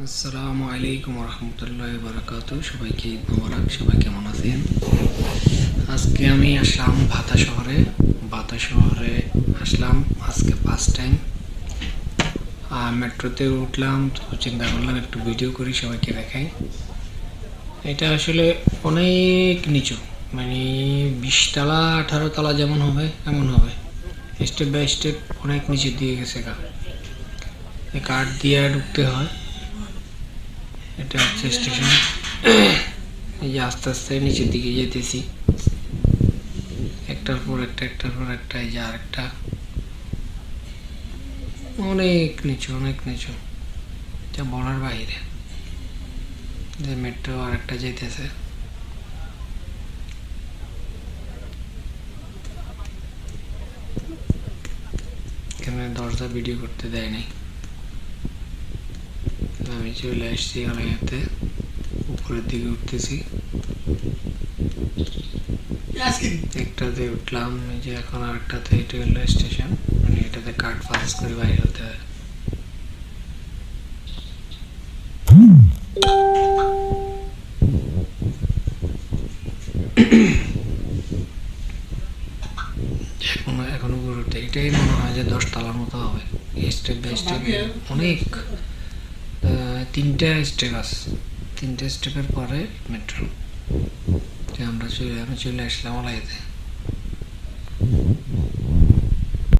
আসসালামু আলাইকুম রহমতুল্লাহি বারাকাতুহু। সবাইকে ঈদ মোবারক। সবাই কেমন আছেন? আজকে আমি আসলাম ভাতা শহরে আসলাম আজকে ফার্স্ট টাইম। মেট্রোতে উঠলাম, তো চিন্তা করলাম একটু ভিডিও করি, সবাইকে দেখাই। এটা আসলে অনেক নিচু, মানে 20 তলা 18 তলা যেমন হবে এমন হবে। স্টেপ বাই স্টেপ অনেক নিচে দিয়ে গেছে কাঠ দিয়ে ঢুকতে হয়। এটা হচ্ছে স্টেশন। এই যে আস্তে আস্তে নিচের দিকে যেতেছি, একটার পর একটা, এই যে আরেকটা। অনেক নিচু, যা বলার বাইরে। যে মেট্রো আরেকটা যেতেছে। এখানে দরজা ভিডিও করতে দেয় নাই। আমি চলে আসছি অনেকতে, উপরের দিকে উঠতেছি। একটাতে উঠলাম, এই যে এখন আরেকটাতে। এটা হলো স্টেশন, মানে এটাতে কার্ড পাস করে বাইরে হতে হয়। এখনো উপরে এটাই মনে হয় যে 10 তলার মতো হবে। স্টেপ বাই স্টেপ অনেক। 3টে স্টেপ আছে, 3টে স্টেপের পরে মেট্রো। আমি চলে আসলাম আলাইতে।